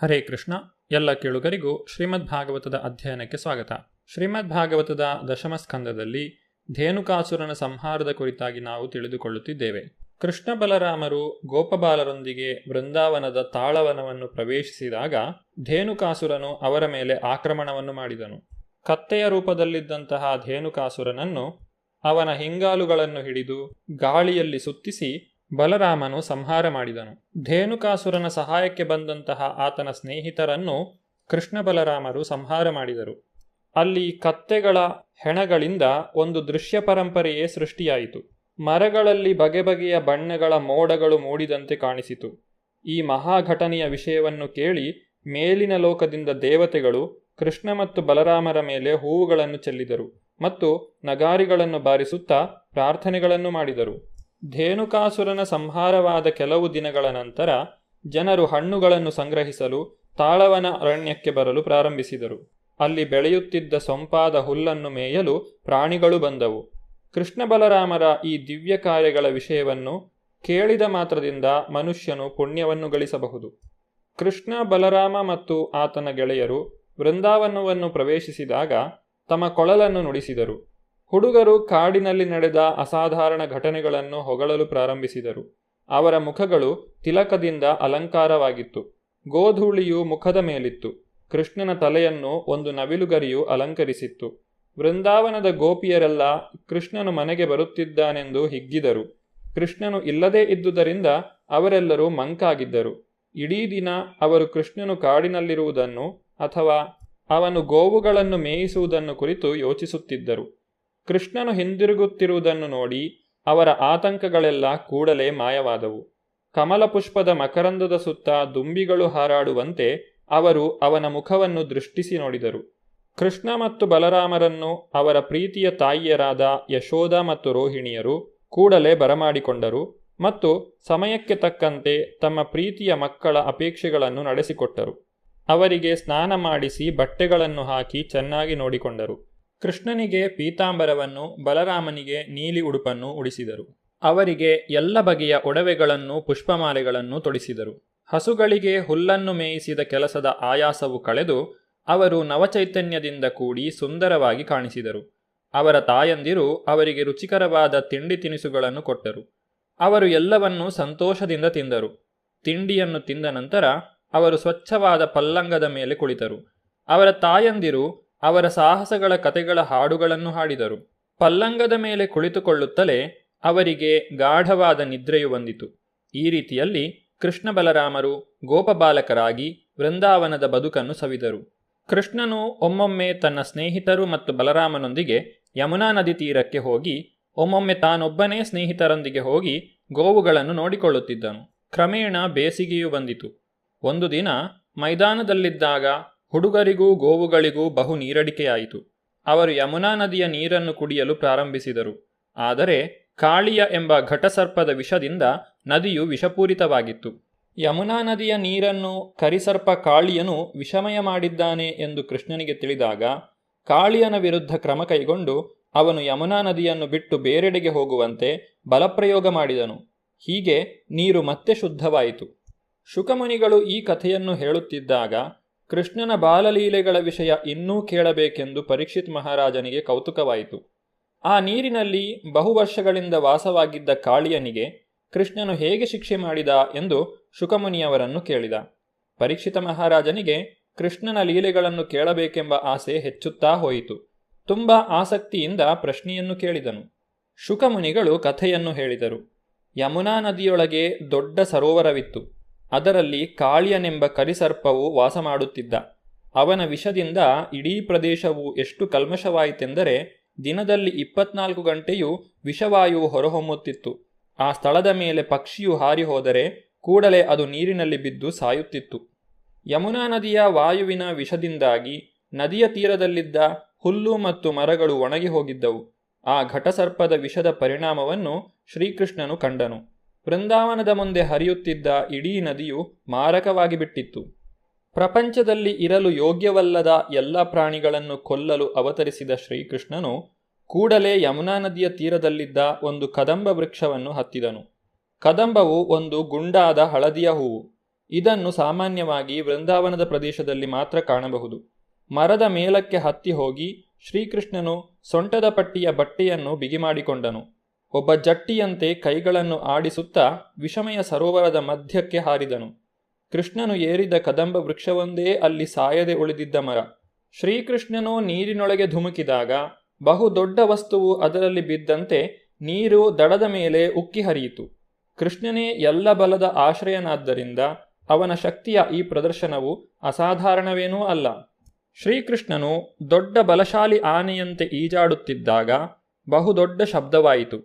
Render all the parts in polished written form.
ಹರೇ ಕೃಷ್ಣ. ಎಲ್ಲ ಕೇಳುಗರಿಗೂ ಶ್ರೀಮದ್ ಭಾಗವತದ ಅಧ್ಯಯನಕ್ಕೆ ಸ್ವಾಗತ. ಶ್ರೀಮದ್ ಭಾಗವತದ ದಶಮ ಸ್ಕಂದದಲ್ಲಿ ಧೇನುಕಾಸುರನ ಸಂಹಾರದ ಕುರಿತಾಗಿ ನಾವು ತಿಳಿದುಕೊಳ್ಳುತ್ತಿದ್ದೇವೆ. ಕೃಷ್ಣ ಬಲರಾಮರು ಗೋಪಬಾಲರೊಂದಿಗೆ ವೃಂದಾವನದ ತಾಳವನವನ್ನು ಪ್ರವೇಶಿಸಿದಾಗ ಧೇನುಕಾಸುರನು ಅವರ ಮೇಲೆ ಆಕ್ರಮಣವನ್ನು ಮಾಡಿದನು. ಕತ್ತೆಯ ರೂಪದಲ್ಲಿದ್ದಂತಹ ಧೇನುಕಾಸುರನನ್ನು ಅವನ ಹಿಂಗಾಲುಗಳನ್ನು ಹಿಡಿದು ಗಾಳಿಯಲ್ಲಿ ಸುತ್ತಿಸಿ ಬಲರಾಮನು ಸಂಹಾರ ಮಾಡಿದನು. ಧೇನುಕಾಸುರನ ಸಹಾಯಕ್ಕೆ ಬಂದಂತಹ ಆತನ ಸ್ನೇಹಿತರನ್ನು ಕೃಷ್ಣ ಬಲರಾಮರು ಸಂಹಾರ ಮಾಡಿದರು. ಅಲ್ಲಿ ಕತ್ತೆಗಳ ಹೆಣಗಳಿಂದ ಒಂದು ದೃಶ್ಯ ಪರಂಪರೆಯೇ ಸೃಷ್ಟಿಯಾಯಿತು. ಮರಗಳಲ್ಲಿ ಬಗೆ ಬಗೆಯ ಬಣ್ಣಗಳ ಮೋಡಗಳು ಮೂಡಿದಂತೆ ಕಾಣಿಸಿತು. ಈ ಮಹಾಘಟನೆಯ ವಿಷಯವನ್ನು ಕೇಳಿ ಮೇಲಿನ ಲೋಕದಿಂದ ದೇವತೆಗಳು ಕೃಷ್ಣ ಮತ್ತು ಬಲರಾಮರ ಮೇಲೆ ಹೂವುಗಳನ್ನು ಚೆಲ್ಲಿದರು ಮತ್ತು ನಗಾರಿಗಳನ್ನು ಬಾರಿಸುತ್ತಾ ಪ್ರಾರ್ಥನೆಗಳನ್ನು ಮಾಡಿದರು. ಧೇನುಕಾಸುರನ ಸಂಹಾರವಾದ ಕೆಲವು ದಿನಗಳ ನಂತರ ಜನರು ಹಣ್ಣುಗಳನ್ನು ಸಂಗ್ರಹಿಸಲು ತಾಳವನ ಅರಣ್ಯಕ್ಕೆ ಬರಲು ಪ್ರಾರಂಭಿಸಿದರು. ಅಲ್ಲಿ ಬೆಳೆಯುತ್ತಿದ್ದ ಸೊಂಪಾದ ಹುಲ್ಲನ್ನು ಮೇಯಲು ಪ್ರಾಣಿಗಳು ಬಂದವು. ಕೃಷ್ಣ ಬಲರಾಮರ ಈ ದಿವ್ಯ ಕಾರ್ಯಗಳ ವಿಷಯವನ್ನು ಕೇಳಿದ ಮಾತ್ರದಿಂದ ಮನುಷ್ಯನು ಪುಣ್ಯವನ್ನು ಗಳಿಸಬಹುದು. ಕೃಷ್ಣ ಬಲರಾಮ ಮತ್ತು ಆತನ ಗೆಳೆಯರು ವೃಂದಾವನವನ್ನು ಪ್ರವೇಶಿಸಿದಾಗ ತಮ್ಮ ಕೊಳಲನ್ನು ನುಡಿಸಿದರು. ಹುಡುಗರು ಕಾಡಿನಲ್ಲಿ ನಡೆದ ಅಸಾಧಾರಣ ಘಟನೆಗಳನ್ನು ಹೊಗಳಲು ಪ್ರಾರಂಭಿಸಿದರು. ಅವರ ಮುಖಗಳು ತಿಲಕದಿಂದ ಅಲಂಕಾರವಾಗಿತ್ತು. ಗೋಧೂಳಿಯು ಮುಖದ ಮೇಲಿತ್ತು. ಕೃಷ್ಣನ ತಲೆಯನ್ನು ಒಂದು ನವಿಲುಗರಿಯು ಅಲಂಕರಿಸಿತ್ತು. ವೃಂದಾವನದ ಗೋಪಿಯರೆಲ್ಲ ಕೃಷ್ಣನು ಮನೆಗೆ ಬರುತ್ತಿದ್ದಾನೆಂದು ಹಿಗ್ಗಿದರು. ಕೃಷ್ಣನು ಇಲ್ಲದೇ ಇದ್ದುದರಿಂದ ಅವರೆಲ್ಲರೂ ಮಂಕಾಗಿದ್ದರು. ಇಡೀ ದಿನ ಅವರು ಕೃಷ್ಣನು ಕಾಡಿನಲ್ಲಿರುವುದನ್ನು ಅಥವಾ ಅವನು ಗೋವುಗಳನ್ನು ಮೇಯಿಸುವುದನ್ನು ಕುರಿತು ಯೋಚಿಸುತ್ತಿದ್ದರು. ಕೃಷ್ಣನು ಹಿಂದಿರುಗುತ್ತಿರುವುದನ್ನು ನೋಡಿ ಅವರ ಆತಂಕಗಳೆಲ್ಲ ಕೂಡಲೇ ಮಾಯವಾದವು. ಕಮಲ ಪುಷ್ಪದ ಮಕರಂದದ ಸುತ್ತ ದುಂಬಿಗಳು ಹಾರಾಡುವಂತೆ ಅವರು ಅವನ ಮುಖವನ್ನು ದೃಷ್ಟಿಸಿ ನೋಡಿದರು. ಕೃಷ್ಣ ಮತ್ತು ಬಲರಾಮರನ್ನು ಅವರ ಪ್ರೀತಿಯ ತಾಯಿಯರಾದ ಯಶೋಧ ಮತ್ತು ರೋಹಿಣಿಯರು ಕೂಡಲೇ ಬರಮಾಡಿಕೊಂಡರು ಮತ್ತು ಸಮಯಕ್ಕೆ ತಕ್ಕಂತೆ ತಮ್ಮ ಪ್ರೀತಿಯ ಮಕ್ಕಳ ಅಪೇಕ್ಷೆಗಳನ್ನು ನಡೆಸಿಕೊಟ್ಟರು. ಅವರಿಗೆ ಸ್ನಾನ ಮಾಡಿಸಿ ಬಟ್ಟೆಗಳನ್ನು ಹಾಕಿ ಚೆನ್ನಾಗಿ ನೋಡಿಕೊಂಡರು. ಕೃಷ್ಣನಿಗೆ ಪೀತಾಂಬರವನ್ನು, ಬಲರಾಮನಿಗೆ ನೀಲಿ ಉಡುಪನ್ನು ಉಡಿಸಿದರು. ಅವರಿಗೆ ಎಲ್ಲ ಬಗೆಯ ಒಡವೆಗಳನ್ನು, ಪುಷ್ಪಮಾಲೆಗಳನ್ನು ತೊಡಿಸಿದರು. ಹಸುಗಳಿಗೆ ಹುಲ್ಲನ್ನು ಮೇಯಿಸಿದ ಕೆಲಸದ ಆಯಾಸವು ಕಳೆದು ಅವರು ನವಚೈತನ್ಯದಿಂದ ಕೂಡಿ ಸುಂದರವಾಗಿ ಕಾಣಿಸಿದರು. ಅವರ ತಾಯಂದಿರು ಅವರಿಗೆ ರುಚಿಕರವಾದ ತಿಂಡಿ ತಿನಿಸುಗಳನ್ನು ಕೊಟ್ಟರು. ಅವರು ಎಲ್ಲವನ್ನೂ ಸಂತೋಷದಿಂದ ತಿಂದರು. ತಿಂಡಿಯನ್ನು ತಿಂದ ನಂತರ ಅವರು ಸ್ವಚ್ಛವಾದ ಪಲ್ಲಂಗದ ಮೇಲೆ ಕುಳಿತರು. ಅವರ ತಾಯಂದಿರು ಅವರ ಸಾಹಸಗಳ ಕತೆಗಳ ಹಾಡುಗಳನ್ನು ಹಾಡಿದರು. ಪಲ್ಲಂಗದ ಮೇಲೆ ಕುಳಿತುಕೊಳ್ಳುತ್ತಲೇ ಅವರಿಗೆ ಗಾಢವಾದ ನಿದ್ರೆಯು ಬಂದಿತು. ಈ ರೀತಿಯಲ್ಲಿ ಕೃಷ್ಣ ಬಲರಾಮರು ಗೋಪಬಾಲಕರಾಗಿ ವೃಂದಾವನದ ಬದುಕನ್ನು ಸವಿದರು. ಕೃಷ್ಣನು ಒಮ್ಮೊಮ್ಮೆ ತನ್ನ ಸ್ನೇಹಿತರು ಮತ್ತು ಬಲರಾಮನೊಂದಿಗೆ ಯಮುನಾ ನದಿ ತೀರಕ್ಕೆ ಹೋಗಿ, ಒಮ್ಮೊಮ್ಮೆ ತಾನೊಬ್ಬನೇ ಸ್ನೇಹಿತರೊಂದಿಗೆ ಹೋಗಿ ಗೋವುಗಳನ್ನು ನೋಡಿಕೊಳ್ಳುತ್ತಿದ್ದನು. ಕ್ರಮೇಣ ಬೇಸಿಗೆಯೂ ಬಂದಿತು. ಒಂದು ದಿನ ಮೈದಾನದಲ್ಲಿದ್ದಾಗ ಹುಡುಗರಿಗೂ ಗೋವುಗಳಿಗೂ ಬಹು ನೀರಡಿಕೆಯಾಯಿತು. ಅವರು ಯಮುನಾ ನದಿಯ ನೀರನ್ನು ಕುಡಿಯಲು ಪ್ರಾರಂಭಿಸಿದರು. ಆದರೆ ಕಾಳಿಯ ಎಂಬ ಘಟಸರ್ಪದ ವಿಷದಿಂದ ನದಿಯು ವಿಷಪೂರಿತವಾಗಿತ್ತು. ಯಮುನಾ ನದಿಯ ನೀರನ್ನು ಕರಿಸರ್ಪ ಕಾಳಿಯನು ವಿಷಮಯ ಮಾಡಿದ್ದಾನೆ ಎಂದು ಕೃಷ್ಣನಿಗೆ ತಿಳಿದಾಗ ಕಾಳಿಯನ ವಿರುದ್ಧ ಕ್ರಮ ಕೈಗೊಂಡು ಅವನು ಯಮುನಾ ನದಿಯನ್ನು ಬಿಟ್ಟು ಬೇರೆಡೆಗೆ ಹೋಗುವಂತೆ ಬಲಪ್ರಯೋಗ ಮಾಡಿದನು. ಹೀಗೆ ನೀರು ಮತ್ತೆ ಶುದ್ಧವಾಯಿತು. ಶುಕಮುನಿಗಳು ಈ ಕಥೆಯನ್ನು ಹೇಳುತ್ತಿದ್ದಾಗ ಕೃಷ್ಣನ ಬಾಲಲೀಲೆಗಳ ವಿಷಯ ಇನ್ನೂ ಕೇಳಬೇಕೆಂದು ಪರೀಕ್ಷಿತ್ ಮಹಾರಾಜನಿಗೆ ಕೌತುಕವಾಯಿತು. ಆ ನೀರಿನಲ್ಲಿ ಬಹುವರ್ಷಗಳಿಂದ ವಾಸವಾಗಿದ್ದ ಕಾಳಿಯನಿಗೆ ಕೃಷ್ಣನು ಹೇಗೆ ಶಿಕ್ಷೆ ಮಾಡಿದ ಎಂದು ಶುಕಮುನಿಯವರನ್ನು ಕೇಳಿದ. ಪರೀಕ್ಷಿತ ಮಹಾರಾಜನಿಗೆ ಕೃಷ್ಣನ ಲೀಲೆಗಳನ್ನು ಕೇಳಬೇಕೆಂಬ ಆಸೆ ಹೆಚ್ಚುತ್ತಾ ಹೋಯಿತು. ತುಂಬ ಆಸಕ್ತಿಯಿಂದ ಪ್ರಶ್ನೆಯನ್ನು ಕೇಳಿದನು. ಶುಕಮುನಿಗಳು ಕಥೆಯನ್ನು ಹೇಳಿದರು. ಯಮುನಾ ನದಿಯೊಳಗೆ ದೊಡ್ಡ ಸರೋವರವಿತ್ತು. ಅದರಲ್ಲಿ ಕಾಳಿಯನೆಂಬ ಕರಿಸರ್ಪವು ವಾಸ ಮಾಡುತ್ತಿದ್ದ. ಅವನ ವಿಷದಿಂದ ಇಡೀ ಪ್ರದೇಶವು ಎಷ್ಟು ಕಲ್ಮಶವಾಯಿತೆಂದರೆ ದಿನದಲ್ಲಿ 24 ಗಂಟೆಯೂ ವಿಷವಾಯುವು ಹೊರಹೊಮ್ಮುತ್ತಿತ್ತು. ಆ ಸ್ಥಳದ ಮೇಲೆ ಪಕ್ಷಿಯು ಹಾರಿ ಹೋದರೆ ಕೂಡಲೇ ಅದು ನೀರಿನಲ್ಲಿ ಬಿದ್ದು ಸಾಯುತ್ತಿತ್ತು. ಯಮುನಾ ನದಿಯ ವಾಯುವಿನ ವಿಷದಿಂದಾಗಿ ನದಿಯ ತೀರದಲ್ಲಿದ್ದ ಹುಲ್ಲು ಮತ್ತು ಮರಗಳು ಒಣಗಿ ಹೋಗಿದ್ದವು. ಆ ಘಟಸರ್ಪದ ವಿಷದ ಪರಿಣಾಮವನ್ನು ಶ್ರೀಕೃಷ್ಣನು ಕಂಡನು. ವೃಂದಾವನದ ಮುಂದೆ ಹರಿಯುತ್ತಿದ್ದ ಇಡೀ ನದಿಯು ಮಾರಕವಾಗಿ ಬಿಟ್ಟಿತ್ತು. ಪ್ರಪಂಚದಲ್ಲಿ ಇರಲು ಯೋಗ್ಯವಲ್ಲದ ಎಲ್ಲ ಪ್ರಾಣಿಗಳನ್ನು ಕೊಲ್ಲಲು ಅವತರಿಸಿದ ಶ್ರೀಕೃಷ್ಣನು ಕೂಡಲೇ ಯಮುನಾ ನದಿಯ ತೀರದಲ್ಲಿದ್ದ ಒಂದು ಕದಂಬ ವೃಕ್ಷವನ್ನು ಹತ್ತಿದನು. ಕದಂಬವು ಒಂದು ಗುಂಡಾದ ಹಳದಿಯ ಹೂವು. ಇದನ್ನು ಸಾಮಾನ್ಯವಾಗಿ ವೃಂದಾವನದ ಪ್ರದೇಶದಲ್ಲಿ ಮಾತ್ರ ಕಾಣಬಹುದು. ಮರದ ಮೇಲಕ್ಕೆ ಹತ್ತಿ ಹೋಗಿ ಶ್ರೀಕೃಷ್ಣನು ಸೊಂಟದ ಪಟ್ಟಿಯ ಬಟ್ಟೆಯನ್ನು ಬಿಗಿಮಾಡಿಕೊಂಡನು. ಒಬ್ಬ ಜಟ್ಟಿಯಂತೆ ಕೈಗಳನ್ನು ಆಡಿಸುತ್ತಾ ವಿಷಮಯ ಸರೋವರದ ಮಧ್ಯಕ್ಕೆ ಹಾರಿದನು. ಕೃಷ್ಣನು ಏರಿದ ಕದಂಬ ವೃಕ್ಷವೊಂದೇ ಅಲ್ಲಿ ಸಾಯದೆ ಉಳಿದಿದ್ದ ಮರ. ಶ್ರೀಕೃಷ್ಣನು ನೀರಿನೊಳಗೆ ಧುಮುಕಿದಾಗ ಬಹುದೊಡ್ಡ ವಸ್ತುವು ಅದರಲ್ಲಿ ಬಿದ್ದಂತೆ ನೀರು ದಡದ ಮೇಲೆ ಉಕ್ಕಿ ಹರಿಯಿತು. ಕೃಷ್ಣನೇ ಎಲ್ಲ ಬಲದ ಆಶ್ರಯನಾದ್ದರಿಂದ ಅವನ ಶಕ್ತಿಯ ಈ ಪ್ರದರ್ಶನವು ಅಸಾಧಾರಣವೇನೂ ಅಲ್ಲ. ಶ್ರೀಕೃಷ್ಣನು ದೊಡ್ಡ ಬಲಶಾಲಿ ಆನೆಯಂತೆ ಈಜಾಡುತ್ತಿದ್ದಾಗ ಬಹುದೊಡ್ಡ ಶಬ್ದವಾಯಿತು.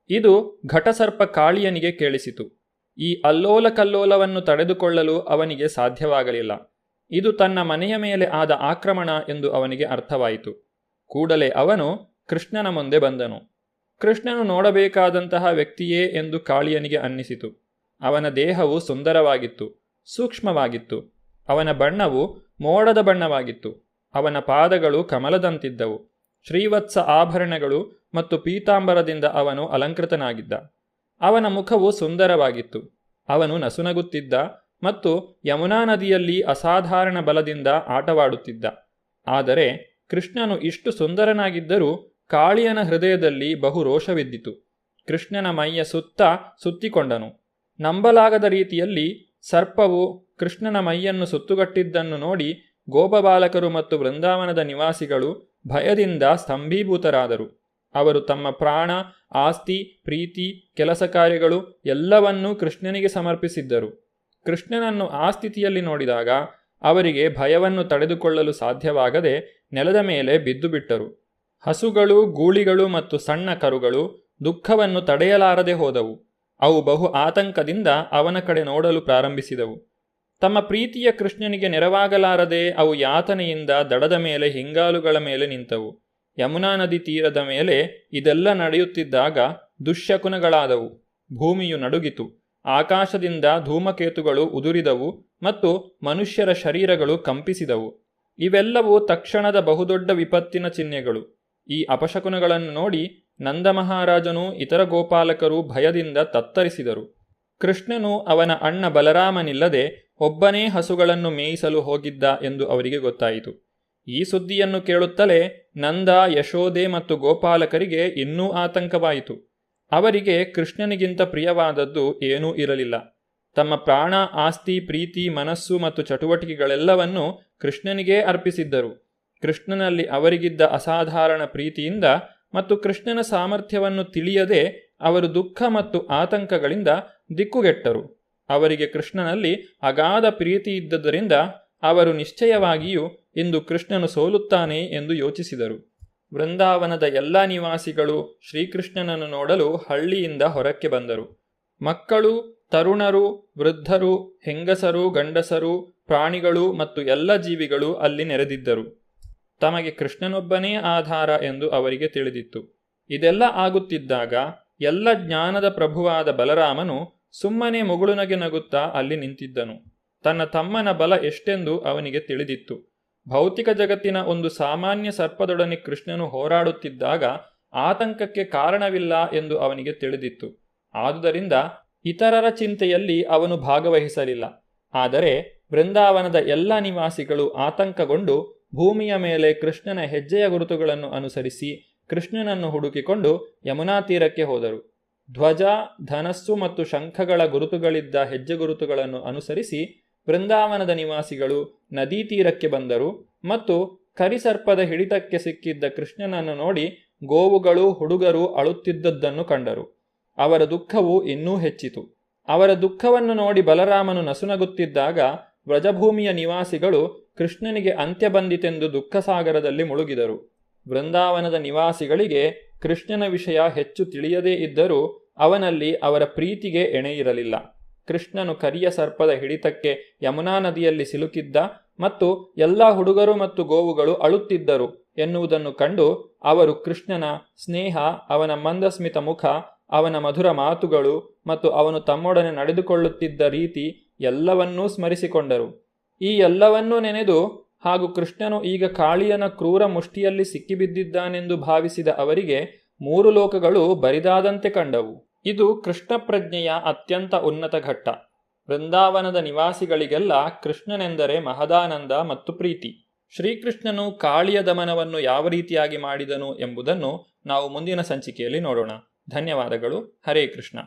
ಇದು ಘಟಸರ್ಪ ಕಾಳಿಯನಿಗೆ ಕೇಳಿಸಿತು. ಈ ಅಲ್ಲೋಲ ಕಲ್ಲೋಲವನ್ನು ತಡೆದುಕೊಳ್ಳಲು ಅವನಿಗೆ ಸಾಧ್ಯವಾಗಲಿಲ್ಲ. ಇದು ತನ್ನ ಮನೆಯ ಮೇಲೆ ಆದ ಆಕ್ರಮಣ ಎಂದು ಅವನಿಗೆ ಅರ್ಥವಾಯಿತು. ಕೂಡಲೇ ಅವನು ಕೃಷ್ಣನ ಮುಂದೆ ಬಂದನು. ಕೃಷ್ಣನು ನೋಡಬೇಕಾದಂತಹ ವ್ಯಕ್ತಿಯೇ ಎಂದು ಕಾಳಿಯನಿಗೆ ಅನ್ನಿಸಿತು. ಅವನ ದೇಹವು ಸುಂದರವಾಗಿತ್ತು, ಸೂಕ್ಷ್ಮವಾಗಿತ್ತು. ಅವನ ಬಣ್ಣವು ಮೋಡದ ಬಣ್ಣವಾಗಿತ್ತು. ಅವನ ಪಾದಗಳು ಕಮಲದಂತಿದ್ದವು. ಶ್ರೀವತ್ಸ ಆಭರಣಗಳು ಮತ್ತು ಪೀತಾಂಬರದಿಂದ ಅವನು ಅಲಂಕೃತನಾಗಿದ್ದ. ಅವನ ಮುಖವು ಸುಂದರವಾಗಿತ್ತು. ಅವನು ನಸುನಗುತ್ತಿದ್ದ ಮತ್ತು ಯಮುನಾ ನದಿಯಲ್ಲಿ ಅಸಾಧಾರಣ ಬಲದಿಂದ ಆಟವಾಡುತ್ತಿದ್ದ. ಆದರೆ ಕೃಷ್ಣನು ಇಷ್ಟು ಸುಂದರನಾಗಿದ್ದರೂ ಕಾಳಿಯನ ಹೃದಯದಲ್ಲಿ ಬಹು ರೋಷವಿದ್ದಿತು. ಕೃಷ್ಣನ ಮೈಯ ಸುತ್ತಿಕೊಂಡನು. ನಂಬಲಾಗದ ರೀತಿಯಲ್ಲಿ ಸರ್ಪವು ಕೃಷ್ಣನ ಮೈಯನ್ನು ಸುತ್ತುಗಟ್ಟಿದ್ದನ್ನು ನೋಡಿ ಗೋಪಬಾಲಕರು ಮತ್ತು ವೃಂದಾವನದ ನಿವಾಸಿಗಳು ಭಯದಿಂದ ಸ್ತಂಭೀಭೂತರಾದರು. ಅವರು ತಮ್ಮ ಪ್ರಾಣ, ಆಸ್ತಿ, ಪ್ರೀತಿ, ಕೆಲಸ ಕಾರ್ಯಗಳು ಎಲ್ಲವನ್ನೂ ಕೃಷ್ಣನಿಗೆ ಸಮರ್ಪಿಸಿದ್ದರು. ಕೃಷ್ಣನನ್ನು ಆ ಸ್ಥಿತಿಯಲ್ಲಿ ನೋಡಿದಾಗ ಅವರಿಗೆ ಭಯವನ್ನು ತಡೆದುಕೊಳ್ಳಲು ಸಾಧ್ಯವಾಗದೆ ನೆಲದ ಮೇಲೆ ಬಿದ್ದು ಬಿಟ್ಟರು. ಹಸುಗಳು, ಗೂಳಿಗಳು ಮತ್ತು ಸಣ್ಣ ಕರುಗಳು ದುಃಖವನ್ನು ತಡೆಯಲಾರದೆ ಹೋದವು. ಅವು ಬಹು ಆತಂಕದಿಂದ ಅವನ ಕಡೆ ನೋಡಲು ಪ್ರಾರಂಭಿಸಿದವು. ತಮ್ಮ ಪ್ರೀತಿಯ ಕೃಷ್ಣನಿಗೆ ನೆರವಾಗಲಾರದೆ ಅವು ಯಾತನೆಯಿಂದ ದಡದ ಮೇಲೆ ಹಿಂಗಾಲುಗಳ ಮೇಲೆ ನಿಂತವು. ಯಮುನಾ ನದಿ ತೀರದ ಮೇಲೆ ಇದೆಲ್ಲ ನಡೆಯುತ್ತಿದ್ದಾಗ ದುಶ್ಶಕುನಗಳಾದವು. ಭೂಮಿಯು ನಡುಗಿತು. ಆಕಾಶದಿಂದ ಧೂಮಕೇತುಗಳು ಉದುರಿದವು ಮತ್ತು ಮನುಷ್ಯರ ಶರೀರಗಳು ಕಂಪಿಸಿದವು. ಇವೆಲ್ಲವೂ ತಕ್ಷಣದ ಬಹುದೊಡ್ಡ ವಿಪತ್ತಿನ ಚಿಹ್ನೆಗಳು. ಈ ಅಪಶಕುನಗಳನ್ನು ನೋಡಿ ನಂದ ಮಹಾರಾಜನು ಇತರ ಗೋಪಾಲಕರು ಭಯದಿಂದ ತತ್ತರಿಸಿದರು. ಕೃಷ್ಣನು ಅವನ ಅಣ್ಣ ಬಲರಾಮನಿಲ್ಲದೆ ಒಬ್ಬನೇ ಹಸುಗಳನ್ನು ಮೇಯಿಸಲು ಹೋಗಿದ್ದ ಎಂದು ಅವರಿಗೆ ಗೊತ್ತಾಯಿತು. ಈ ಸುದ್ದಿಯನ್ನು ಕೇಳುತ್ತಲೇ ನಂದ, ಯಶೋದೆ ಮತ್ತು ಗೋಪಾಲಕರಿಗೆ ಇನ್ನೂ ಆತಂಕವಾಯಿತು. ಅವರಿಗೆ ಕೃಷ್ಣನಿಗಿಂತ ಪ್ರಿಯವಾದದ್ದು ಏನೂ ಇರಲಿಲ್ಲ. ತಮ್ಮ ಪ್ರಾಣ, ಆಸ್ತಿ, ಪ್ರೀತಿ, ಮನಸ್ಸು ಮತ್ತು ಚಟುವಟಿಕೆಗಳೆಲ್ಲವನ್ನೂ ಕೃಷ್ಣನಿಗೇ ಅರ್ಪಿಸಿದ್ದರು. ಕೃಷ್ಣನಲ್ಲಿ ಅವರಿಗಿದ್ದ ಅಸಾಧಾರಣ ಪ್ರೀತಿಯಿಂದ ಮತ್ತು ಕೃಷ್ಣನ ಸಾಮರ್ಥ್ಯವನ್ನು ತಿಳಿಯದೆ ಅವರು ದುಃಖ ಮತ್ತು ಆತಂಕಗಳಿಂದ ದಿಕ್ಕುಗೆಟ್ಟರು. ಅವರಿಗೆ ಕೃಷ್ಣನಲ್ಲಿ ಅಗಾಧ ಪ್ರೀತಿ ಇದ್ದದರಿಂದ ಅವರು ನಿಶ್ಚಯವಾಗಿಯೂ ಇಂದು ಕೃಷ್ಣನು ಸೋಲುತ್ತಾನೆ ಎಂದು ಯೋಚಿಸಿದರು. ವೃಂದಾವನದ ಎಲ್ಲ ನಿವಾಸಿಗಳು ಶ್ರೀಕೃಷ್ಣನನ್ನು ನೋಡಲು ಹಳ್ಳಿಯಿಂದ ಹೊರಕ್ಕೆ ಬಂದರು. ಮಕ್ಕಳು, ತರುಣರು, ವೃದ್ಧರು, ಹೆಂಗಸರು, ಗಂಡಸರು, ಪ್ರಾಣಿಗಳು ಮತ್ತು ಎಲ್ಲ ಜೀವಿಗಳು ಅಲ್ಲಿ ನೆರೆದಿದ್ದರು. ತಮಗೆ ಕೃಷ್ಣನೊಬ್ಬನೇ ಆಧಾರ ಎಂದು ಅವರಿಗೆ ತಿಳಿದಿತ್ತು. ಇದೆಲ್ಲ ಆಗುತ್ತಿದ್ದಾಗ ಎಲ್ಲ ಜ್ಞಾನದ ಪ್ರಭುವಾದ ಬಲರಾಮನು ಸುಮ್ಮನೆ ಮುಗುಳುನಗೆ ನಗುತ್ತಾ ಅಲ್ಲಿ ನಿಂತಿದ್ದನು. ತನ್ನ ತಮ್ಮನ ಬಲ ಎಷ್ಟೆಂದು ಅವನಿಗೆ ತಿಳಿದಿತ್ತು. ಭೌತಿಕ ಜಗತ್ತಿನ ಒಂದು ಸಾಮಾನ್ಯ ಸರ್ಪದೊಡನೆ ಕೃಷ್ಣನು ಹೋರಾಡುತ್ತಿದ್ದಾಗ ಆತಂಕಕ್ಕೆ ಕಾರಣವಿಲ್ಲ ಎಂದು ಅವನಿಗೆ ತಿಳಿದಿತ್ತು. ಆದುದರಿಂದ ಇತರರ ಚಿಂತೆಯಲ್ಲಿ ಅವನು ಭಾಗವಹಿಸಲಿಲ್ಲ. ಆದರೆ ವೃಂದಾವನದ ಎಲ್ಲ ನಿವಾಸಿಗಳು ಆತಂಕಗೊಂಡು ಭೂಮಿಯ ಮೇಲೆ ಕೃಷ್ಣನ ಹೆಜ್ಜೆಯ ಗುರುತುಗಳನ್ನು ಅನುಸರಿಸಿ ಕೃಷ್ಣನನ್ನು ಹುಡುಕಿಕೊಂಡು ಯಮುನಾ ತೀರಕ್ಕೆ ಹೋದರು. ಧ್ವಜ, ಧನಸ್ಸು ಮತ್ತು ಶಂಖಗಳ ಗುರುತುಗಳಿದ್ದ ಹೆಜ್ಜೆ ಗುರುತುಗಳನ್ನು ಅನುಸರಿಸಿ ವೃಂದಾವನದ ನಿವಾಸಿಗಳು ನದೀ ತೀರಕ್ಕೆ ಬಂದರು ಮತ್ತು ಕರಿಸರ್ಪದ ಹಿಡಿತಕ್ಕೆ ಸಿಕ್ಕಿದ್ದ ಕೃಷ್ಣನನ್ನು ನೋಡಿ ಗೋವುಗಳು, ಹುಡುಗರು ಅಳುತ್ತಿದ್ದದ್ದನ್ನು ಕಂಡರು. ಅವರ ದುಃಖವು ಇನ್ನೂ ಹೆಚ್ಚಿತು. ಅವರ ದುಃಖವನ್ನು ನೋಡಿ ಬಲರಾಮನು ನಸುನಗುತ್ತಿದ್ದಾಗ ವ್ರಜಭೂಮಿಯ ನಿವಾಸಿಗಳು ಕೃಷ್ಣನಿಗೆ ಅಂತ್ಯ ಬಂದಿತೆಂದು ದುಃಖಸಾಗರದಲ್ಲಿ ಮುಳುಗಿದರು. ವೃಂದಾವನದ ನಿವಾಸಿಗಳಿಗೆ ಕೃಷ್ಣನ ವಿಷಯ ಹೆಚ್ಚು ತಿಳಿಯದೇ ಇದ್ದರೂ ಅವನಲ್ಲಿ ಅವರ ಪ್ರೀತಿಗೆ ಎಣೆಯಿರಲಿಲ್ಲ. ಕೃಷ್ಣನು ಕರಿಯ ಸರ್ಪದ ಹಿಡಿತಕ್ಕೆ ಯಮುನಾ ನದಿಯಲ್ಲಿ ಸಿಲುಕಿದ್ದ ಮತ್ತು ಎಲ್ಲ ಹುಡುಗರು ಮತ್ತು ಗೋವುಗಳು ಅಳುತ್ತಿದ್ದರು ಎನ್ನುವುದನ್ನು ಕಂಡು ಅವರು ಕೃಷ್ಣನ ಸ್ನೇಹ, ಅವನ ಮಂದಸ್ಮಿತ ಮುಖ, ಅವನ ಮಧುರ ಮಾತುಗಳು ಮತ್ತು ಅವನು ತಮ್ಮೊಡನೆ ನಡೆದುಕೊಳ್ಳುತ್ತಿದ್ದ ರೀತಿ ಎಲ್ಲವನ್ನೂ ಸ್ಮರಿಸಿಕೊಂಡರು. ಈ ಎಲ್ಲವನ್ನೂ ನೆನೆದು ಹಾಗೂ ಕೃಷ್ಣನು ಈಗ ಕಾಳಿಯನ ಕ್ರೂರ ಮುಷ್ಟಿಯಲ್ಲಿ ಸಿಕ್ಕಿಬಿದ್ದಿದ್ದಾನೆಂದು ಭಾವಿಸಿದ ಅವರಿಗೆ 3 ಲೋಕಗಳು ಬರಿದಾದಂತೆ ಕಂಡವು. ಇದು ಕೃಷ್ಣ ಪ್ರಜ್ಞೆಯ ಅತ್ಯಂತ ಉನ್ನತ ಘಟ್ಟ. ವೃಂದಾವನದ ನಿವಾಸಿಗಳಿಗೆಲ್ಲ ಕೃಷ್ಣನೆಂದರೆ ಮಹದಾನಂದ ಮತ್ತು ಪ್ರೀತಿ. ಶ್ರೀಕೃಷ್ಣನು ಕಾಳಿಯ ದಮನವನ್ನು ಯಾವ ರೀತಿಯಾಗಿ ಮಾಡಿದನು ಎಂಬುದನ್ನು ನಾವು ಮುಂದಿನ ಸಂಚಿಕೆಯಲ್ಲಿ ನೋಡೋಣ. ಧನ್ಯವಾದಗಳು. ಹರೇ ಕೃಷ್ಣ.